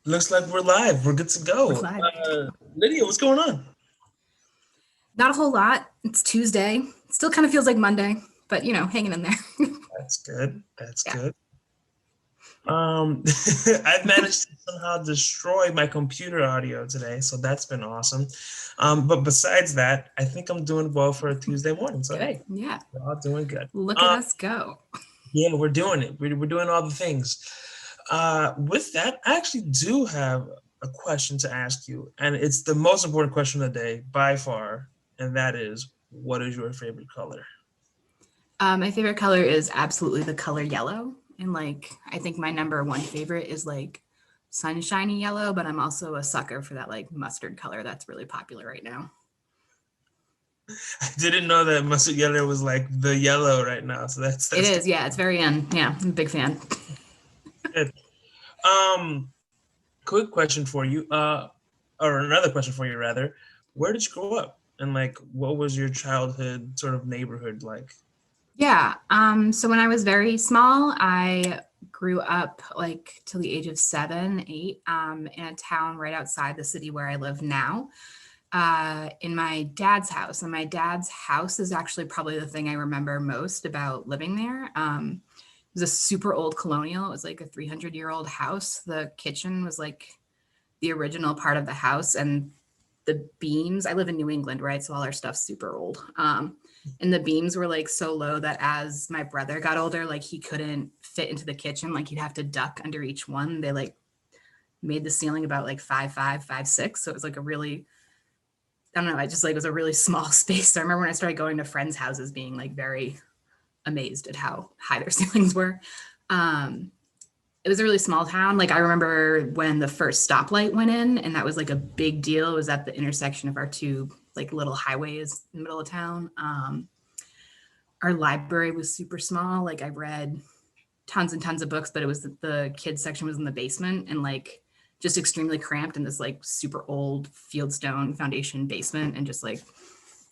Looks like we're live. We're good to We're go. live. Lydia, what's going on? Not a whole lot. It's Tuesday. Still kind of feels like Monday, but hanging in there. That's good. That's Yeah. good. I've managed to somehow destroy my computer audio today, so that's been awesome. But besides that, I think I'm doing well for a Tuesday morning. So hey, Good. Yeah. we're all doing good. Look at us go. Yeah, we're doing it. We're doing all the things. With that, I actually do have a question to ask you, and it's the most important question of the day by far, and that is, what is your favorite color? My favorite color is absolutely the color yellow. And I think my number one favorite is sunshiny yellow, but I'm also a sucker for that mustard color that's really popular right now. I didn't know that mustard yellow was like the yellow right now. So It that's good. is. Yeah. It's very in. Yeah. I'm a big fan. Good. Um, quick question for you. Or another question for you rather. Where did you grow up? And like, what was your childhood sort of neighborhood like? Yeah. So when I was very small, I grew up till the age of 7, 8, in a town right outside the city where I live now, in my dad's house. And my dad's house is actually probably the thing I remember most about living there. It was a super old colonial. It was like a 300-year-old house. The kitchen was like the original part of the house, and the beams, I live in New England, right? So all our stuff's super old. And the beams were like so low that as my brother got older, like he couldn't fit into the kitchen. Like he'd have to duck under each one. They made the ceiling about like 5'5", 5'6". So it was like a really, I don't know, I just like it was a really small space. So I remember when I started going to friends' houses being like very amazed at how high their ceilings were. Um, it was a really small town. Like I remember when the first stoplight went in, and that was like a big deal. It was at the intersection of our two like little highways in the middle of town. Our library was super small. Like I read tons and tons of books, but it was the kids section was in the basement and like just extremely cramped in this like super old fieldstone foundation basement, and just like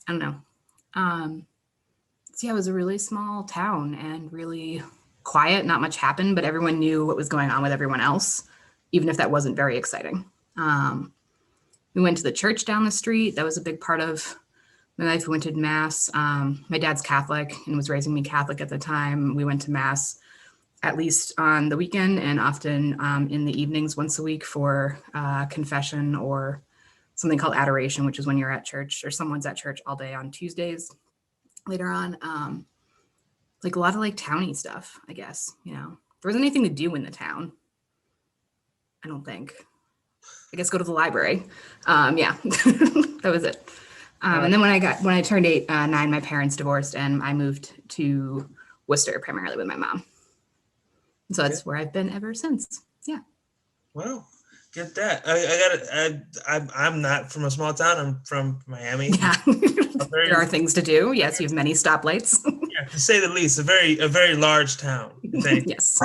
I don't know. Um, so yeah, it was a really small town and really quiet. Not much happened, but everyone knew what was going on with everyone else, even if that wasn't very exciting. Um, we went to the church down the street. That was a big part of my life. We went to mass. My dad's Catholic and was raising me Catholic at the time. We went to mass at least on the weekend and often in the evenings once a week for confession or something called adoration, which is when you're at church or someone's at church all day on Tuesdays later on. Like a lot of like towny stuff, I guess. There wasn't anything to do in the town, I don't think. I guess go to the library. Yeah, that was it. Uh, And then when I turned 8, 9, my parents divorced, and I moved to Worcester primarily with my mom. So okay. that's where I've been ever since. Yeah. Well, get that. I'm not from a small town. I'm from Miami. Yeah. A There very, are things to do. Yes, you have many stoplights. yeah, to say the least, a very large town, if anything. Yes.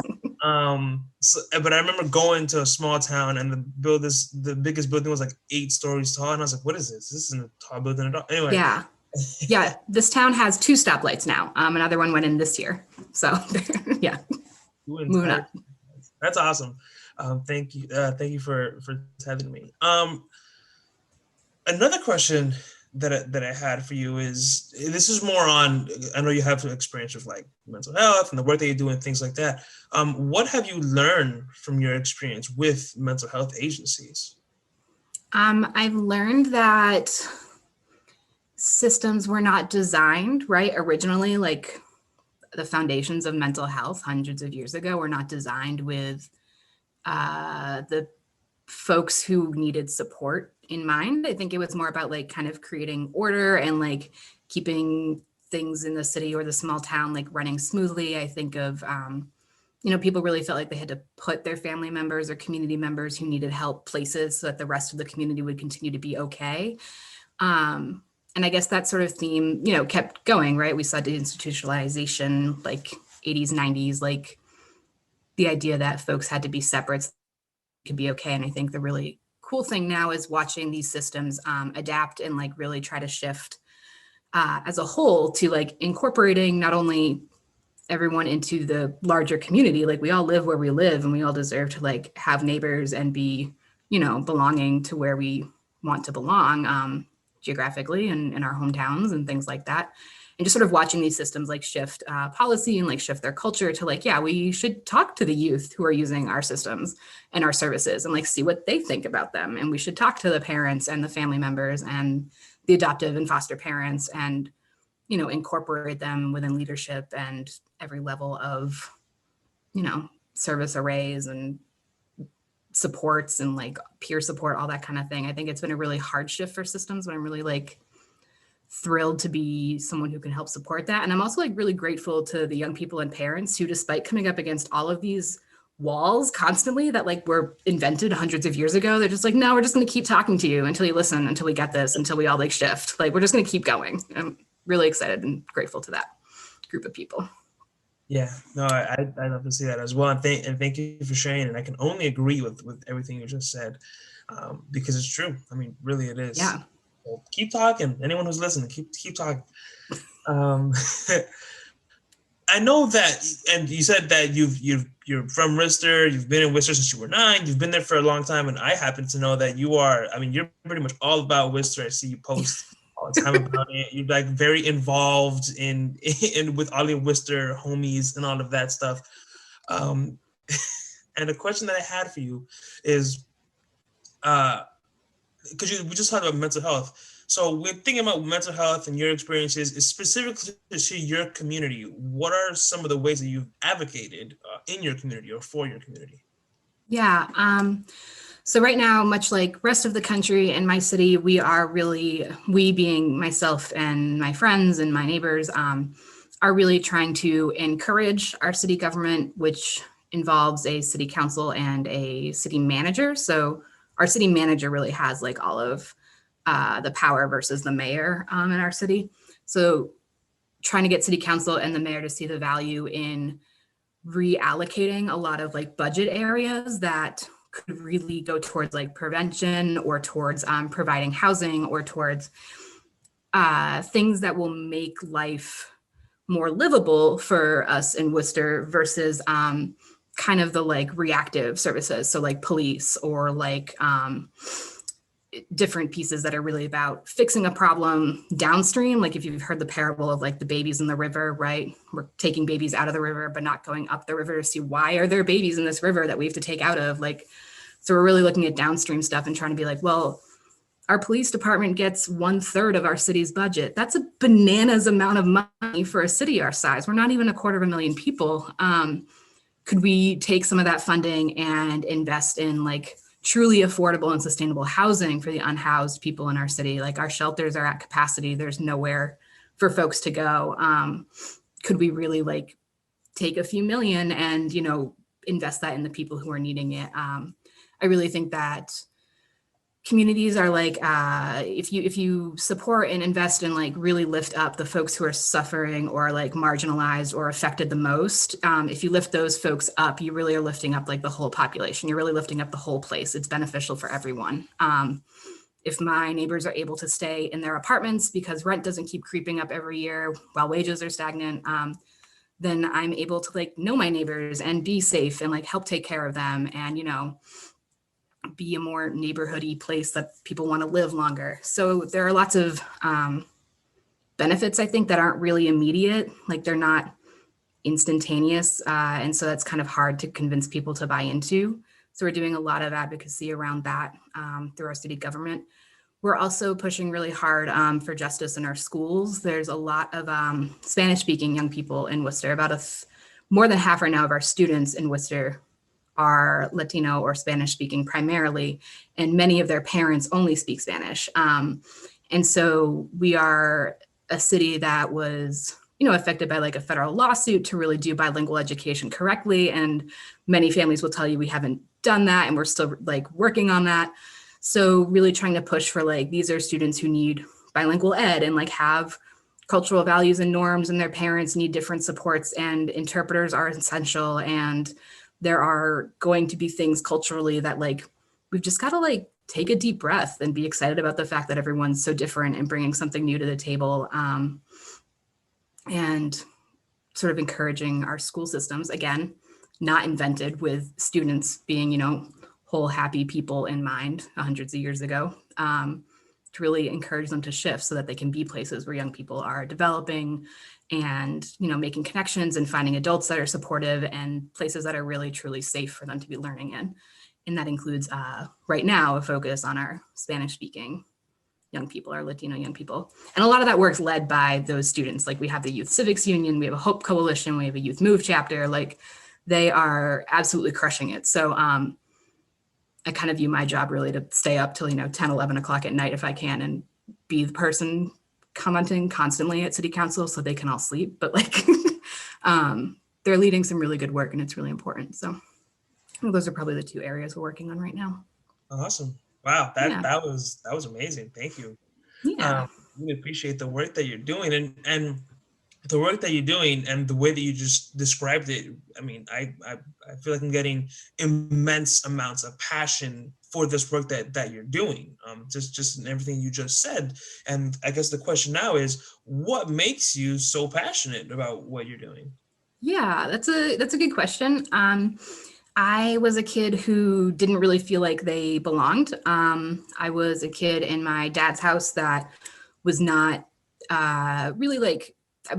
But I remember going to a small town, and the biggest building was like 8 stories tall, and I was like, "What is this? This isn't a tall building at all." Anyway, Yeah. Yeah. This town has 2 stoplights now. Another one went in this year. So yeah, two moving entire. up. That's awesome. Thank you for having me. Another question that I had for you is, this is more on, I know you have experience with like mental health and the work that you do and things like that. What have you learned from your experience with mental health agencies? I've learned that systems were not designed right originally. Like the foundations of mental health hundreds of years ago were not designed with the folks who needed support in mind. I think it was more about like kind of creating order and like keeping things in the city or the small town like running smoothly. I think of people really felt like they had to put their family members or community members who needed help places so that the rest of the community would continue to be okay. And I guess that sort of theme, kept going, right? We saw deinstitutionalization like 80s, 90s, like the idea that folks had to be separate so could be okay. And I think the really cool thing now is watching these systems adapt and like really try to shift as a whole to like incorporating not only everyone into the larger community. Like we all live where we live and we all deserve to like have neighbors and be, belonging to where we want to belong, geographically and in our hometowns and things like that. And just sort of watching these systems like shift policy and like shift their culture to like, yeah, we should talk to the youth who are using our systems and our services and like see what they think about them. And we should talk to the parents and the family members and the adoptive and foster parents and, incorporate them within leadership and every level of, service arrays and supports and like peer support, all that kind of thing. I think it's been a really hard shift for systems, but I'm really like thrilled to be someone who can help support that. And I'm also like really grateful to the young people and parents who, despite coming up against all of these walls constantly that like were invented hundreds of years ago, they're just like, no, we're just going to keep talking to you until you listen, until we get this, until we all like shift. Like, we're just going to keep going. I'm really excited and grateful to that group of people. Yeah, no, I love to see that as well, and thank you for sharing. And I can only agree with everything you just said, because it's true. I mean, really, it is. Yeah. So keep talking. Anyone who's listening, keep talking. Um, I know that, and you said that you're from Worcester. You've been in Worcester since you were 9. You've been there for a long time, and I happen to know that you are. I mean, you're pretty much all about Worcester. I see you post all the time about it. You're like very involved in with all your Worcester homies and all of that stuff. Um, and the question that I had for you is, because we just talked about mental health. So we're thinking about mental health and your experiences is specifically to your community. What are some of the ways that you've advocated in your community or for your community? Yeah. So right now, much like rest of the country and my city, we being myself and my friends and my neighbors, are really trying to encourage our city government, which involves a city council and a city manager. So our city manager really has like all of the power versus the mayor in our city. So trying to get city council and the mayor to see the value in reallocating a lot of like budget areas that could really go towards like prevention or towards providing housing or towards things that will make life more livable for us in Worcester versus kind of the like reactive services. So like police or like different pieces that are really about fixing a problem downstream. Like if you've heard the parable of like the babies in the river, right? We're taking babies out of the river, but not going up the river to see why are there babies in this river that we have to take out of. Like, so we're really looking at downstream stuff and trying to be like, well, our police department gets 1/3 of our city's budget. That's a bananas amount of money for a city our size. We're not even 250,000 people. Could we take some of that funding and invest in like truly affordable and sustainable housing for the unhoused people in our city? Like our shelters are at capacity. There's nowhere for folks to go. Could we really like take a few million and, invest that in the people who are needing it? I really think that communities are like, if you support and invest and like really lift up the folks who are suffering or like marginalized or affected the most, if you lift those folks up, you really are lifting up like the whole population. You're really lifting up the whole place. It's beneficial for everyone. If my neighbors are able to stay in their apartments because rent doesn't keep creeping up every year while wages are stagnant, then I'm able to like know my neighbors and be safe and like help take care of them and, be a more neighborhoody place that people want to live longer. So there are lots of benefits, I think, that aren't really immediate. Like they're not instantaneous. And so that's kind of hard to convince people to buy into. So we're doing a lot of advocacy around that through our city government. We're also pushing really hard for justice in our schools. There's a lot of Spanish-speaking young people in Worcester. About more than half right now of our students in Worcester are Latino or Spanish speaking primarily, and many of their parents only speak Spanish. And so we are a city that was, affected by like a federal lawsuit to really do bilingual education correctly. And many families will tell you we haven't done that and we're still like working on that. So really trying to push for like, these are students who need bilingual ed and like have cultural values and norms, and their parents need different supports, and interpreters are essential. And there are going to be things culturally that like, we've just got to like take a deep breath and be excited about the fact that everyone's so different and bringing something new to the table. And sort of encouraging our school systems, again, not invented with students being, whole happy people in mind hundreds of years ago, to really encourage them to shift so that they can be places where young people are developing and, making connections and finding adults that are supportive and places that are really truly safe for them to be learning in. And that includes right now a focus on our Spanish speaking young people, our Latino young people. And a lot of that work's led by those students. Like we have the Youth Civics Union, we have a Hope Coalition, we have a Youth Move chapter. Like they are absolutely crushing it. So I kind of view my job really to stay up till, 10, 11 o'clock at night if I can, and be the person commenting constantly at city council so they can all sleep. But like they're leading some really good work and it's really important. So those are probably the two areas we're working on right now. Awesome. Wow. Yeah. That was amazing. Thank you. Yeah. Really appreciate the work that you're doing and the work that you're doing and the way that you just described it. I mean, I feel like I'm getting immense amounts of passion for this work that you're doing. Just in everything you just said. And I guess the question now is, what makes you so passionate about what you're doing? Yeah, that's a good question. I was a kid who didn't really feel like they belonged. I was a kid in my dad's house that was not really like,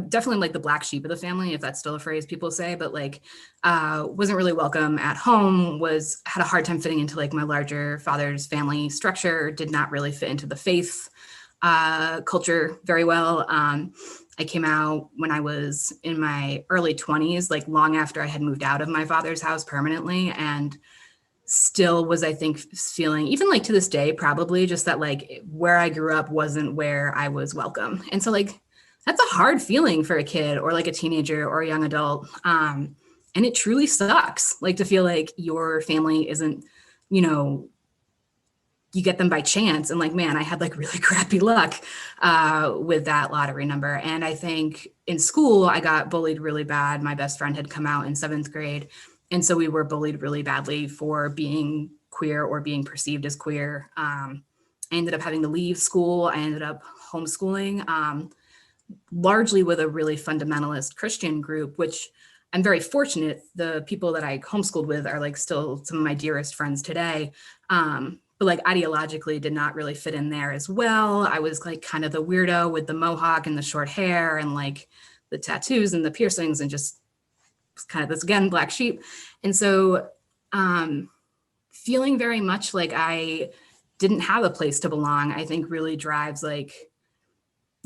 definitely like the black sheep of the family, if that's still a phrase people say, but like wasn't really welcome at home, had a hard time fitting into like my larger father's family structure, did not really fit into the faith culture very well. I came out when I was in my early 20s, like long after I had moved out of my father's house permanently, and still was, I think, feeling, even like to this day, probably just that like where I grew up wasn't where I was welcome. And so like, that's a hard feeling for a kid or like a teenager or a young adult. And it truly sucks, like to feel like your family isn't, you get them by chance. And like, man, I had like really crappy luck with that lottery number. And I think in school, I got bullied really bad. My best friend had come out in 7th grade. And so we were bullied really badly for being queer or being perceived as queer. I ended up having to leave school. I ended up homeschooling, largely with a really fundamentalist Christian group, which I'm very fortunate. The people that I homeschooled with are like still some of my dearest friends today. But like ideologically did not really fit in there as well. I was like kind of the weirdo with the mohawk and the short hair and like the tattoos and the piercings and just kind of this, again, black sheep. And so feeling very much like I didn't have a place to belong, I think really drives like,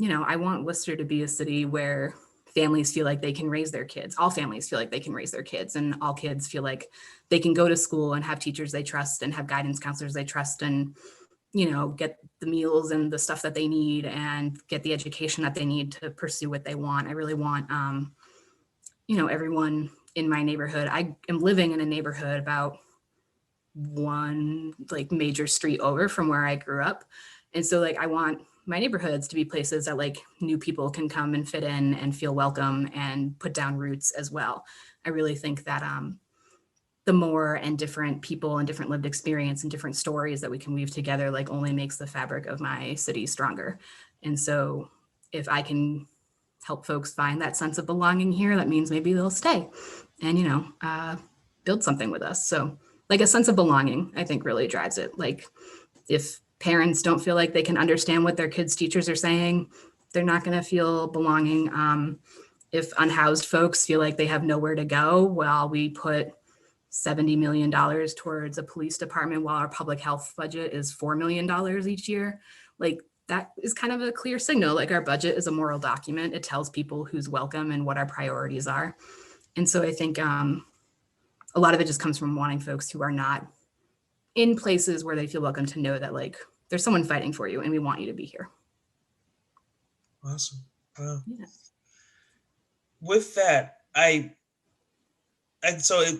I want Worcester to be a city where families feel like they can raise their kids. All families feel like they can raise their kids, and all kids feel like they can go to school and have teachers they trust and have guidance counselors they trust and, get the meals and the stuff that they need and get the education that they need to pursue what they want. I really want, everyone in my neighborhood. I am living in a neighborhood about one like major street over from where I grew up. And so like, I want my neighborhoods to be places that like new people can come and fit in and feel welcome and put down roots as well. I really think that the more and different people and different lived experience and different stories that we can weave together like only makes the fabric of my city stronger. And so if I can help folks find that sense of belonging here, that means maybe they'll stay and, build something with us. So like a sense of belonging, I think really drives it. Like if parents don't feel like they can understand what their kids' teachers are saying, they're not going to feel belonging. If unhoused folks feel like they have nowhere to go, well, we put $70 million towards a police department while our public health budget is $4 million each year. Like that is kind of a clear signal. Like our budget is a moral document. It tells people who's welcome and what our priorities are. And so I think a lot of it just comes from wanting folks who are not in places where they feel welcome to know that like there's someone fighting for you and we want you to be here. Awesome. Wow. Yeah. With that,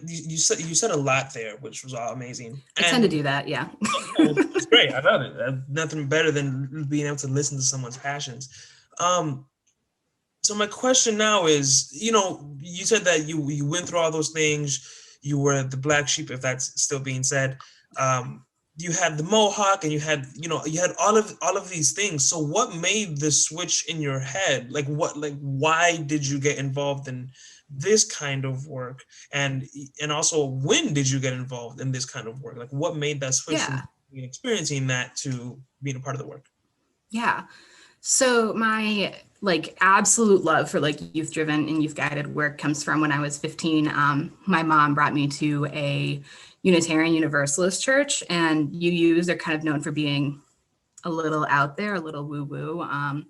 you said a lot there, which was all amazing. I tend to do that, yeah. It's great. I love it. Nothing better than being able to listen to someone's passions. So my question now is, you said that you went through all those things. You were the black sheep, if that's still being said. you had the mohawk, and you had, you had all of these things. So what made the switch in your head? Why did you get involved in this kind of work? And also, when did you get involved in this kind of work? Like, what made that switch from Yeah. experiencing that to being a part of the work? Yeah. So my like absolute love for like youth driven and youth guided work comes from when I was 15. My mom brought me to a Unitarian Universalist church, and UUs are kind of known for being a little out there, a little woo woo,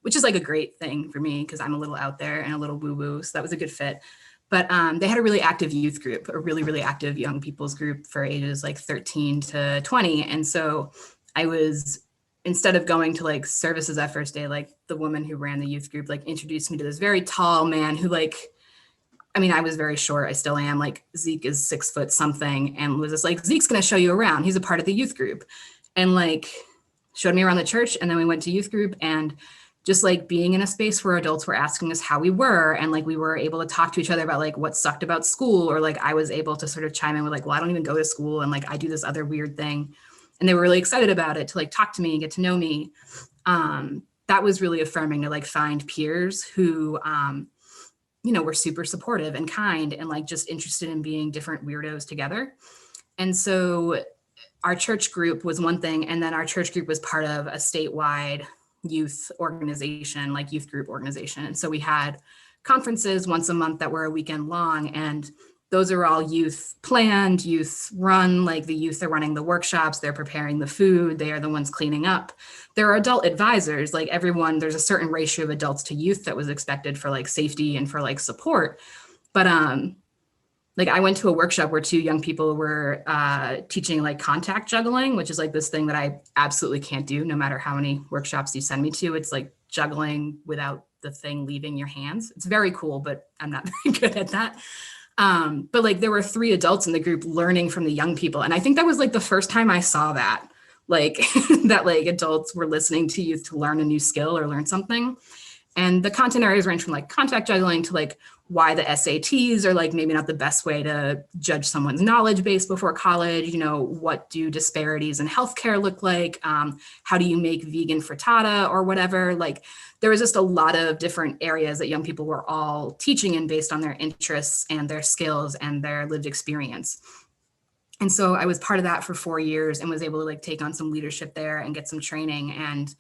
which is like a great thing for me because I'm a little out there and a little woo woo. So that was a good fit. But they had a really active youth group, a really, really active young people's group for ages like 13 to 20. And so I was, instead of going to like services that first day, like the woman who ran the youth group, like introduced me to this very tall man who like, I mean, I was very short. I still am. Like Zeke is 6 foot something, and was just like, Zeke's going to show you around. He's a part of the youth group, and like showed me around the church. And then we went to youth group, and just like being in a space where adults were asking us how we were, and like we were able to talk to each other about like what sucked about school, or like I was able to sort of chime in with like, well, I don't even go to school, and like I do this other weird thing, and they were really excited about it to like talk to me and get to know me. That was really affirming to like find peers who were super supportive and kind and like just interested in being different weirdos together. And so our church group was one thing, and then our church group was part of a statewide youth organization, like youth group organization. And so we had conferences once a month that were a weekend long, and those are all youth planned, youth run. Like the youth are running the workshops, they're preparing the food, they are the ones cleaning up. There are adult advisors, like everyone, there's a certain ratio of adults to youth that was expected for like safety and for like support. But like I went to a workshop where two young people were teaching like contact juggling, which is like this thing that I absolutely can't do no matter how many workshops you send me to. It's like juggling without the thing leaving your hands. It's very cool, but I'm not very good at that. But like there were 3 adults in the group learning from the young people. And I think that was like the first time I saw that, like that like adults were listening to youth to learn a new skill or learn something. And the content areas range from like contact juggling to like why the SATs are like maybe not the best way to judge someone's knowledge base before college. What do disparities in healthcare look like? How do you make vegan frittata or whatever? Like there was just a lot of different areas that young people were all teaching in based on their interests and their skills and their lived experience. And so I was part of that for 4 years and was able to like take on some leadership there and get some training, and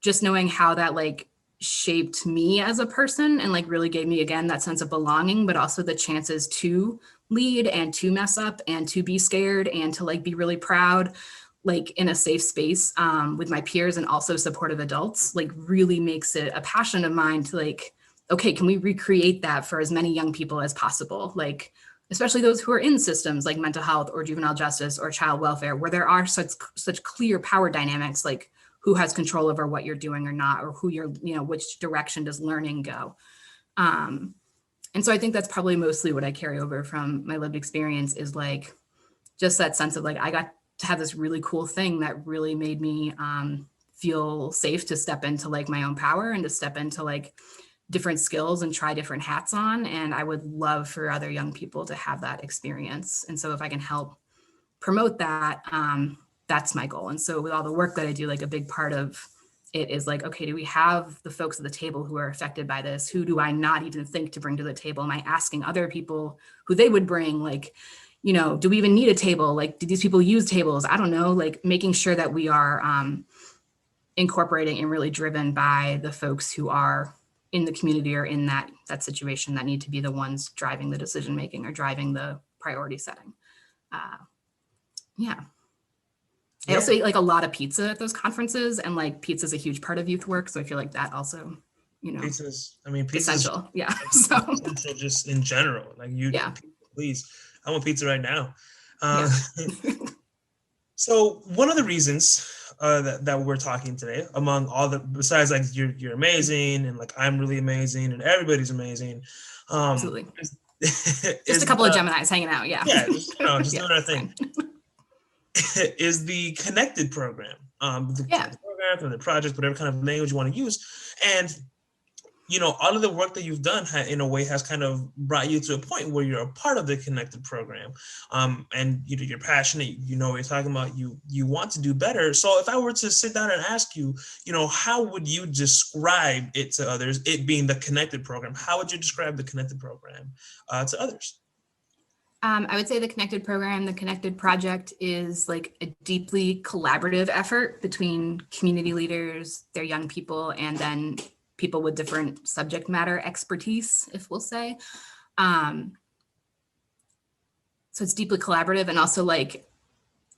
just knowing how that like shaped me as a person and like really gave me again that sense of belonging, but also the chances to lead and to mess up and to be scared and to like be really proud, like in a safe space with my peers and also supportive adults, like really makes it a passion of mine to like, okay, can we recreate that for as many young people as possible? Like especially those who are in systems like mental health or juvenile justice or child welfare, where there are such clear power dynamics, like who has control over what you're doing or not, or who you're, which direction does learning go. And so I think that's probably mostly what I carry over from my lived experience is like, just that sense of like, I got to have this really cool thing that really made me feel safe to step into like my own power and to step into like different skills and try different hats on. And I would love for other young people to have that experience. And so if I can help promote that, that's my goal. And so with all the work that I do, like a big part of it is like, okay, do we have the folks at the table who are affected by this? Who do I not even think to bring to the table? Am I asking other people who they would bring? Like, do we even need a table? Like, do these people use tables? I don't know, like making sure that we are incorporating and really driven by the folks who are in the community or in that situation that need to be the ones driving the decision making or driving the priority setting. Yeah. I also eat like a lot of pizza at those conferences, and like pizza is a huge part of youth work. So I feel like that also, Pizza's essential. Yeah. So essential just in general. Like yeah. Please, I want pizza right now. Yeah. So one of the reasons that we're talking today, among all the, besides like you're amazing and like I'm really amazing and everybody's amazing. Absolutely. Just a couple of Geminis hanging out. Yeah. Yeah. Just yeah, doing our thing. Is the Connected program, the program or the project, whatever kind of language you want to use. And all of the work that you've done in a way has kind of brought you to a point where you're a part of the Connected program, and you're passionate. What you're talking about. You want to do better. So if I were to sit down and ask you, how would you describe it to others? It being the Connected program, how would you describe the Connected program to others? I would say the Connected program, the Connected project is like a deeply collaborative effort between community leaders, their young people, and then people with different subject matter expertise, if we'll say. Um, so it's deeply collaborative and also like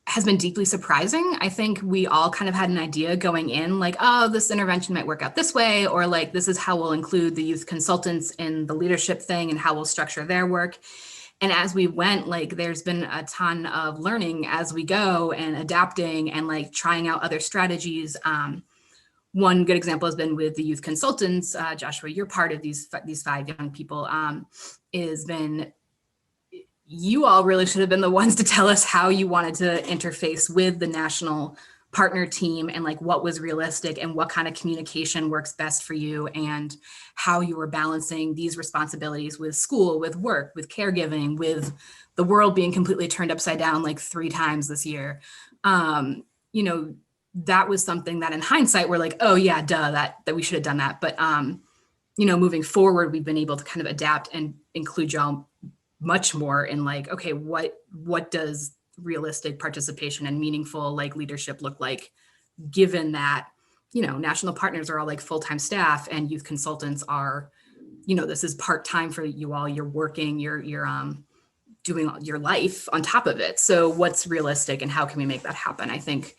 has been deeply surprising. I think we all kind of had an idea going in like, oh, this intervention might work out this way, or like, this is how we'll include the youth consultants in the leadership thing and how we'll structure their work. And as we went, like, there's been a ton of learning as we go and adapting and like trying out other strategies. One good example has been with the youth consultants. Joshua, you're part of these 5 young people. Is been you all really should have been the ones to tell us how you wanted to interface with the national partner team and like what was realistic and what kind of communication works best for you and how you were balancing these responsibilities with school, with work, with caregiving, with the world being completely turned upside down like 3 times this year. That was something that in hindsight we're like, oh yeah, duh, that we should have done that. But moving forward, we've been able to kind of adapt and include y'all much more in like, okay, what does realistic participation and meaningful like leadership look like, given that, national partners are all like full-time staff and youth consultants are, this is part-time for you all. You're working, you're doing your life on top of it. So what's realistic and how can we make that happen? I think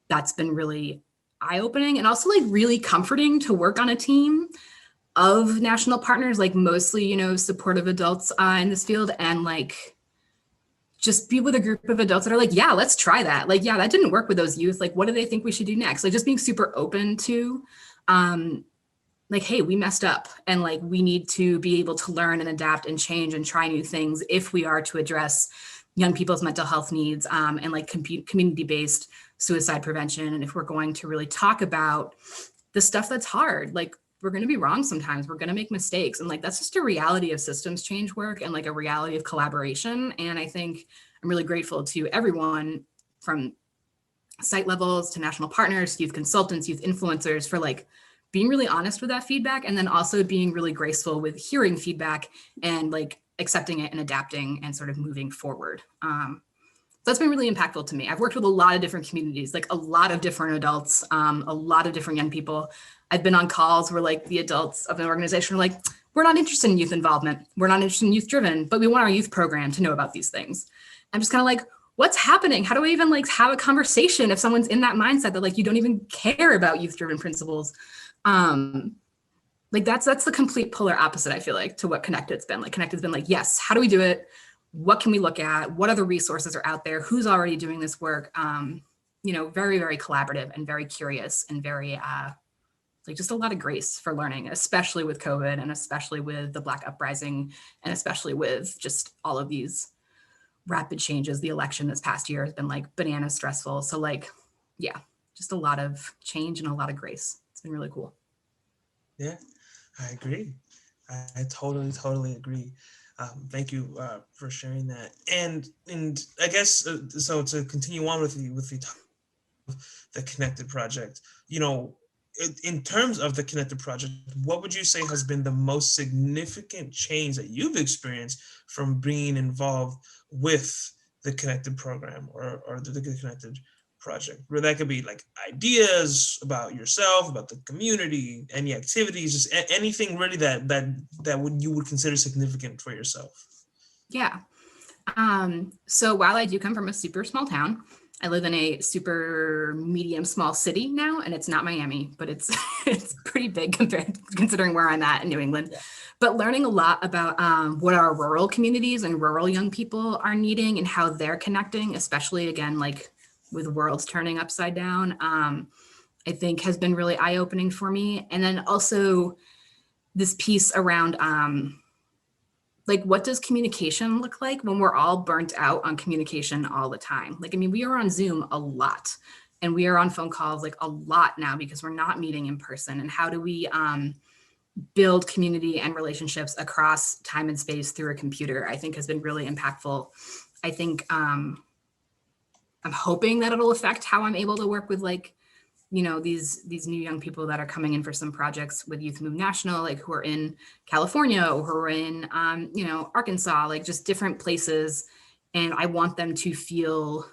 that's been really eye-opening and also like really comforting to work on a team of national partners, like mostly, supportive adults in this field, and like just be with a group of adults that are like, yeah, let's try that. Like, yeah, that didn't work with those youth. Like, what do they think we should do next? Like just being super open to, like, hey, we messed up and like, we need to be able to learn and adapt and change and try new things if we are to address young people's mental health needs and like community-based suicide prevention. And if we're going to really talk about the stuff that's hard, like we're going to be wrong sometimes, we're going to make mistakes. And like, that's just a reality of systems change work and like a reality of collaboration. And I think I'm really grateful to everyone from site levels to national partners, youth consultants, youth influencers for like being really honest with that feedback. And then also being really graceful with hearing feedback and like accepting it and adapting and sort of moving forward. That's been really impactful to me. I've worked with a lot of different communities, like a lot of different adults, a lot of different young people. I've been on calls where like the adults of an organization are like, we're not interested in youth involvement. We're not interested in youth driven, but we want our youth program to know about these things. I'm just kind of like, what's happening? How do I even like have a conversation if someone's in that mindset that like, you don't even care about youth driven principles? Like that's the complete polar opposite, I feel like, to what Connected's been. Like Connected's been like, yes, how do we do it? What can we look at? What other resources are out there? Who's already doing this work? Very, very collaborative and very curious and very like just a lot of grace for learning, especially with COVID and especially with the Black uprising and especially with just all of these rapid changes. The election this past year has been like banana stressful. So like, yeah, just a lot of change and a lot of grace. It's been really cool. Yeah, I agree. I totally agree. Thank you for sharing that. And I guess so. To continue on with the Connected project, in terms of the Connected project, what would you say has been the most significant change that you've experienced from being involved with the Connected program or the Connected project? Where that could be like ideas about yourself, about the community, any activities, just anything really that you would consider significant for yourself. Yeah. So while I do come from a super small town, I live in a super medium small city now, and it's not Miami, but it's it's pretty big considering where I'm at in New England. Yeah. But learning a lot about what our rural communities and rural young people are needing and how they're connecting, especially again, like with worlds turning upside down, I think has been really eye-opening for me. And then also this piece around like, what does communication look like when we're all burnt out on communication all the time? Like, I mean, we are on Zoom a lot and we are on phone calls like a lot now because we're not meeting in person. And how do we build community and relationships across time and space through a computer, I think has been really impactful. I think I'm hoping that it'll affect how I'm able to work with like, you know, these new young people that are coming in for some projects with Youth Move National, like who are in California or who are in, you know, Arkansas, like just different places. And I want them to feel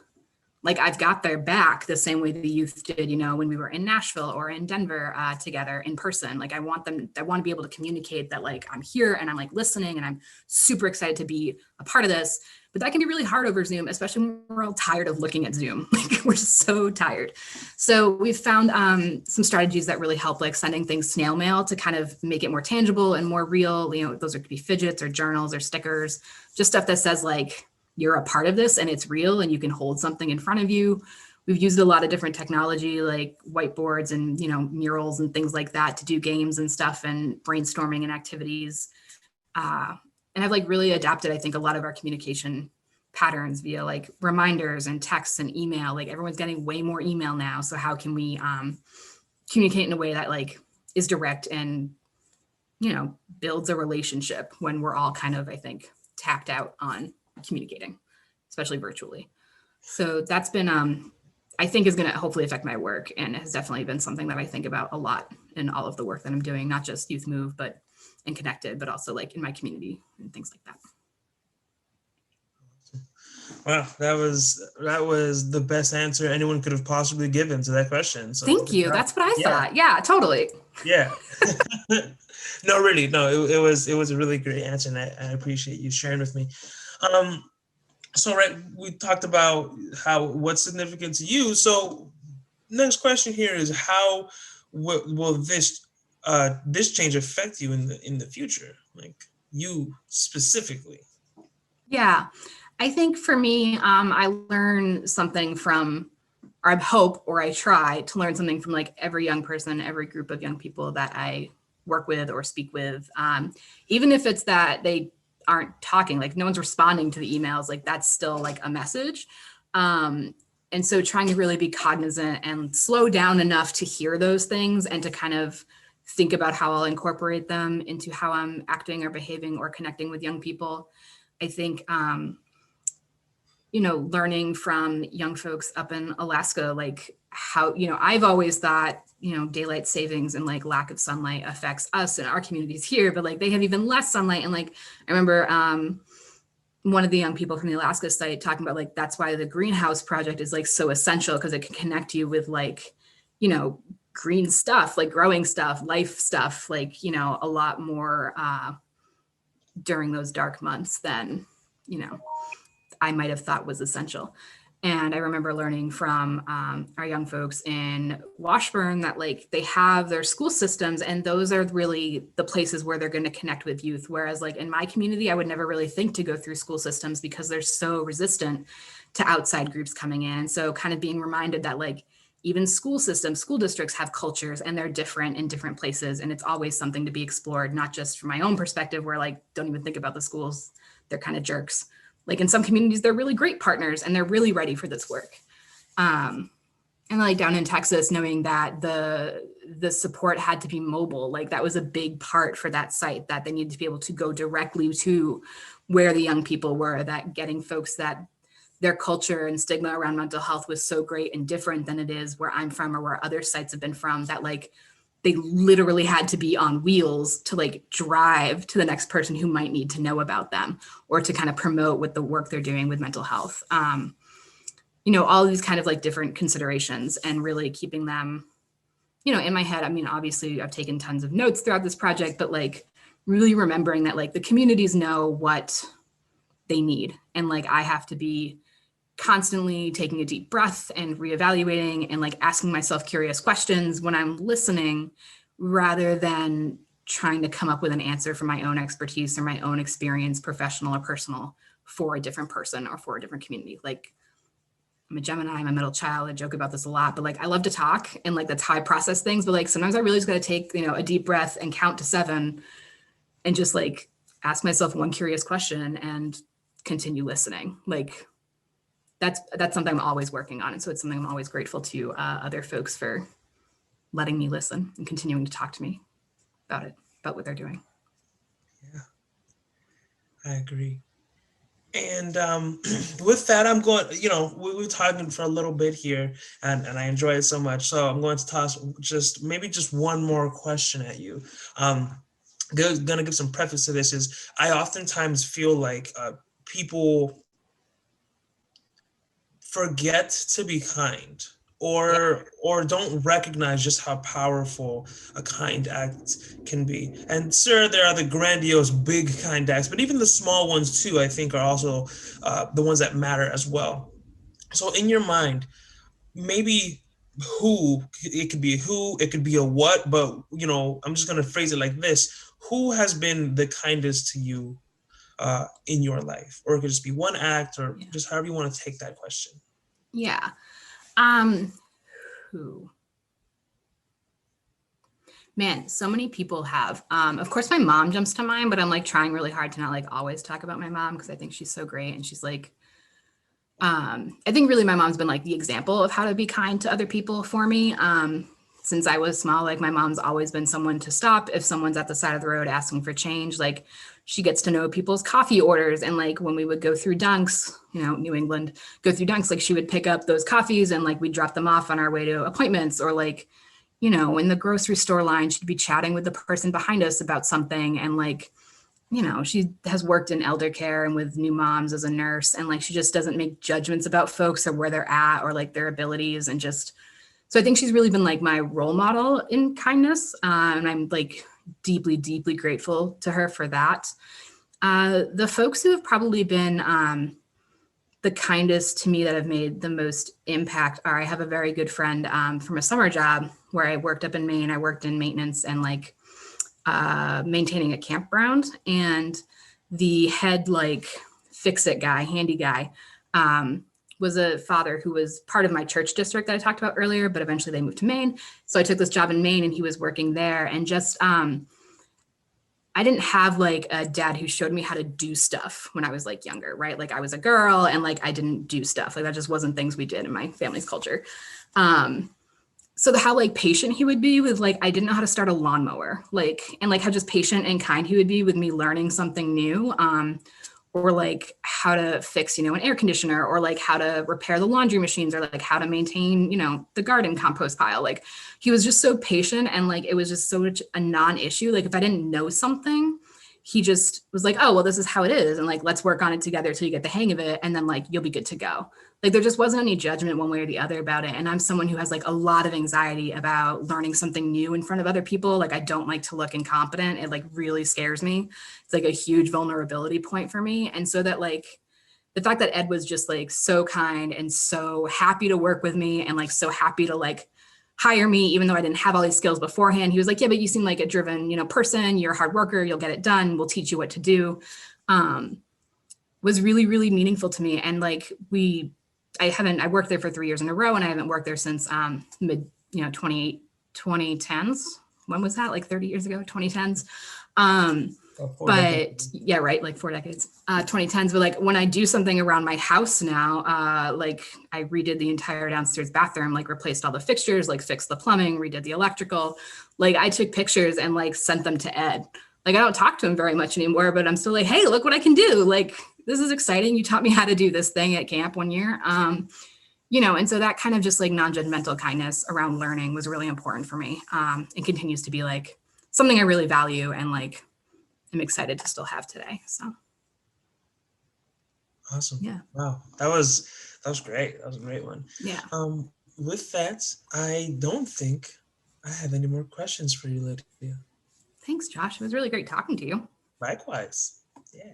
like I've got their back the same way the youth did, you know, when we were in Nashville or in Denver together in person. Like I want to be able to communicate that like I'm here and I'm like listening and I'm super excited to be a part of this. But that can be really hard over Zoom, especially when we're all tired of looking at Zoom. Like we're so tired. So we've found some strategies that really help, like sending things snail mail to kind of make it more tangible and more real. You know, those could be fidgets or journals or stickers, just stuff that says like, you're a part of this and it's real and you can hold something in front of you. We've used a lot of different technology like whiteboards and, you know, murals and things like that to do games and stuff and brainstorming and activities. And I've like really adapted, I think, a lot of our communication patterns via like reminders and texts and email. Like everyone's getting way more email now. So how can we communicate in a way that like is direct and, you know, builds a relationship when we're all kind of, I think, tapped out on communicating, especially virtually. So that's been, I think is going to hopefully affect my work and has definitely been something that I think about a lot in all of the work that I'm doing, not just Youth Move, but and Connected, but also like in my community and things like that. Wow, that was the best answer anyone could have possibly given to that question. So Thank you. That's what I thought. Yeah, totally. Yeah. No, really, no. It was a really great answer, and I appreciate you sharing with me. So right, we talked about what's significant to you. So next question here is how will this change affect you in the future, like you specifically? Yeah, I think for me, I learn something from, or I hope, or I try to learn something from like every young person, every group of young people that I work with or speak with, even if it's that they aren't talking, like no one's responding to the emails, like that's still like a message. And so trying to really be cognizant and slow down enough to hear those things and to kind of think about how I'll incorporate them into how I'm acting or behaving or connecting with young people. I think, you know, learning from young folks up in Alaska, like how, you know, I've always thought, you know, daylight savings and like lack of sunlight affects us and our communities here, but like they have even less sunlight. And like, I remember one of the young people from the Alaska site talking about like, that's why the greenhouse project is like so essential because it can connect you with like, you know, green stuff, like growing stuff, life stuff, like, you know, a lot more during those dark months than, you know, I might have thought was essential. And I remember learning from our young folks in Washburn that like they have their school systems and those are really the places where they're going to connect with youth. Whereas like in my community, I would never really think to go through school systems because they're so resistant to outside groups coming in. So kind of being reminded that like even school systems, school districts have cultures and they're different in different places. And it's always something to be explored, not just from my own perspective where like, don't even think about the schools. They're kind of jerks. Like in some communities, they're really great partners and they're really ready for this work. And like down in Texas, knowing that the support had to be mobile, like that was a big part for that site, that they needed to be able to go directly to where the young people were, that getting folks that their culture and stigma around mental health was so great and different than it is where I'm from or where other sites have been from, that like they literally had to be on wheels to like drive to the next person who might need to know about them or to kind of promote what the work they're doing with mental health. You know, all these kind of like different considerations and really keeping them, you know, in my head. I mean, obviously I've taken tons of notes throughout this project, but like really remembering that like the communities know what they need. And like, I have to be constantly taking a deep breath and reevaluating and like asking myself curious questions when I'm listening rather than trying to come up with an answer from my own expertise or my own experience, professional or personal, for a different person or for a different community. Like I'm a Gemini, I'm a middle child. I joke about this a lot, but like I love to talk and like that's how I process things. But like sometimes I really just got to take, you know, a deep breath and count to 7 and just like ask myself one curious question and continue listening. Like that's something I'm always working on. And so it's something I'm always grateful to other folks for letting me listen and continuing to talk to me about it. about what they're doing. Yeah, I agree. And with that, I'm going, we were talking for a little bit here, and I enjoy it so much. So I'm going to toss just one more question at you. Gonna give some preface to this is I oftentimes feel like people forget to be kind Yeah. or don't recognize just how powerful a kind act can be. And sure, there are the grandiose big kind acts, but even the small ones too, I think, are also the ones that matter as well. So in your mind, maybe who, it could be a what, but I'm just going to phrase it like this: who has been the kindest to you in your life? Or it could just be one act, or Yeah. just however you want to take that question. Yeah. Who? Man, so many people have. Of course, my mom jumps to mind, but I'm like trying really hard to not like always talk about my mom because I think she's so great and she's like, I think really my mom's been like the example of how to be kind to other people for me. Since I was small, like my mom's always been someone to stop if someone's at the side of the road asking for change. Like she gets to know people's coffee orders, and like when we would go through Dunks, New England, go through Dunks, like she would pick up those coffees and like we'd drop them off on our way to appointments, or like in the grocery store line, she'd be chatting with the person behind us about something. And like, she has worked in elder care and with new moms as a nurse. And like, she just doesn't make judgments about folks or where they're at or like their abilities. And just, so I think she's really been like my role model in kindness. And I'm like deeply, deeply grateful to her for that. The folks who have probably been the kindest to me that have made the most impact are, I have a very good friend from a summer job where I worked up in Maine. I worked in maintenance and like maintaining a campground, and the head like fix it guy, handy guy, was a father who was part of my church district that I talked about earlier, but eventually they moved to Maine. So I took this job in Maine and he was working there, and just I didn't have like a dad who showed me how to do stuff when I was like younger, right? Like I was a girl and like I didn't do stuff. Like that just wasn't things we did in my family's culture. So how like patient he would be with like, I didn't know how to start a lawnmower, like, and like how just patient and kind he would be with me learning something new. Or like how to fix, an air conditioner, or like how to repair the laundry machines, or like how to maintain, the garden compost pile. Like he was just so patient, and like it was just so much a non-issue. Like if I didn't know something, he just was like, oh, well, this is how it is. And like, let's work on it together till you get the hang of it. And then like, you'll be good to go. Like there just wasn't any judgment one way or the other about it. And I'm someone who has like a lot of anxiety about learning something new in front of other people. Like I don't like to look incompetent. It like really scares me. It's like a huge vulnerability point for me. And so that like the fact that Ed was just like so kind and so happy to work with me, and like so happy to like hire me, even though I didn't have all these skills beforehand. He was like, yeah, but you seem like a driven, person. You're a hard worker. You'll get it done. We'll teach you what to do. Was really, really meaningful to me. And like I worked there for 3 years in a row, and I haven't worked there since mid, 2010s. When was that? Like 30 years ago, 2010s. But yeah, right. Like 4 decades, 2010s. But like when I do something around my house now, like I redid the entire downstairs bathroom, like replaced all the fixtures, like fixed the plumbing, redid the electrical. Like I took pictures and like sent them to Ed. Like I don't talk to him very much anymore, but I'm still like, hey, look what I can do. Like, this is exciting. You taught me how to do this thing at camp one year. And so that kind of just like non-judgmental kindness around learning was really important for me. It continues to be like something I really value, and like I'm excited to still have today. So Awesome. yeah. Wow. That was great. That was a great one. Yeah. With that, I don't think I have any more questions for you, Lydia. Thanks, Josh. It was really great talking to you. Likewise. Yeah.